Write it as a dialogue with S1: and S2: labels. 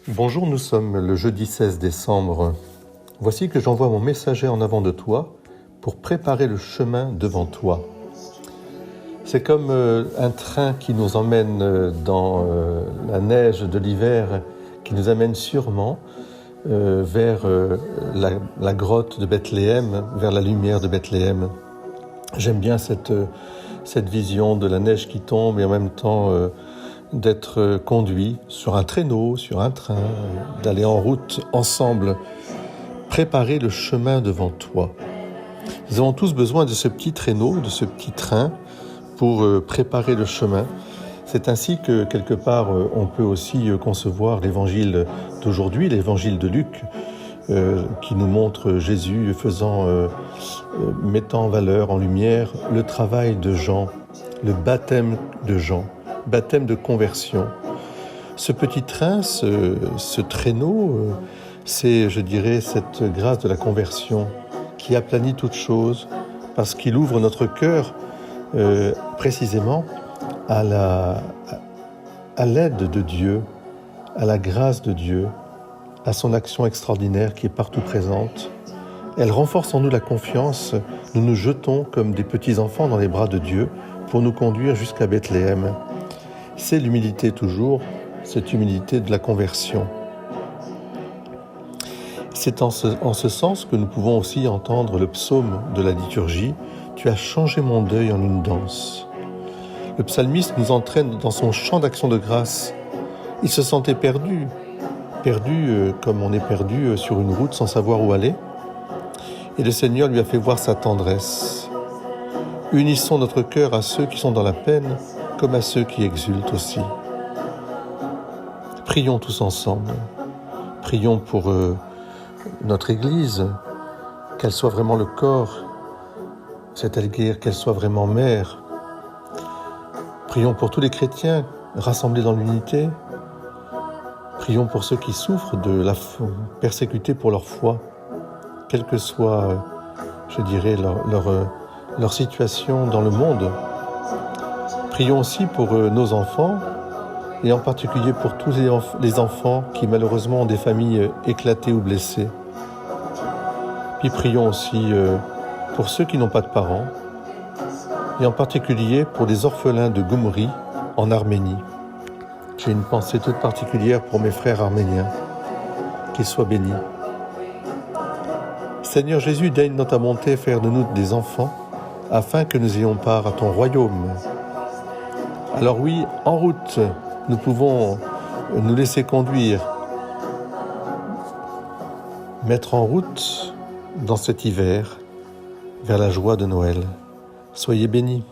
S1: Bonjour, nous sommes le jeudi 16 décembre. Voici que j'envoie mon messager en avant de toi pour préparer le chemin devant toi. C'est comme un train qui nous emmène dans la neige de l'hiver, qui nous amène sûrement vers la grotte de Bethléem, vers la lumière de Bethléem. J'aime bien cette vision de la neige qui tombe et en même temps d'être conduit sur un traîneau, sur un train, d'aller en route ensemble, préparer le chemin devant toi. Nous avons tous besoin de ce petit traîneau, de ce petit train pour préparer le chemin. C'est ainsi que, quelque part, on peut aussi concevoir l'évangile d'aujourd'hui, l'évangile de Luc, qui nous montre Jésus mettant en valeur, en lumière, le travail de Jean, le baptême de Jean, baptême de conversion. Ce petit train, ce traîneau, c'est, je dirais, cette grâce de la conversion qui aplanit toute chose parce qu'il ouvre notre cœur précisément à l'aide de Dieu, à la grâce de Dieu, à son action extraordinaire qui est partout présente. Elle renforce en nous la confiance. Nous nous jetons comme des petits enfants dans les bras de Dieu pour nous conduire jusqu'à Bethléem. C'est l'humilité toujours, cette humilité de la conversion. C'est en ce sens que nous pouvons aussi entendre le psaume de la liturgie « Tu as changé mon deuil en une danse ». Le psalmiste nous entraîne dans son chant d'action de grâce. Il se sentait perdu comme on est perdu sur une route sans savoir où aller. Et le Seigneur lui a fait voir sa tendresse. Unissons notre cœur à ceux qui sont dans la peine comme à ceux qui exultent aussi. Prions tous ensemble. Prions pour notre Église, qu'elle soit vraiment le corps, c'est-à-dire qu'elle soit vraiment mère. Prions pour tous les chrétiens rassemblés dans l'unité. Prions pour ceux qui souffrent persécutés pour leur foi, quelle que soit, je dirais, leur situation dans le monde. Prions aussi pour nos enfants, et en particulier pour tous les enfants qui malheureusement ont des familles éclatées ou blessées. Puis prions aussi pour ceux qui n'ont pas de parents, et en particulier pour les orphelins de Goumri en Arménie. J'ai une pensée toute particulière pour mes frères arméniens, qu'ils soient bénis. Seigneur Jésus, daigne dans ta bonté faire de nous des enfants, afin que nous ayons part à ton royaume. Alors oui, en route, nous pouvons nous laisser conduire, mettre en route dans cet hiver vers la joie de Noël. Soyez bénis.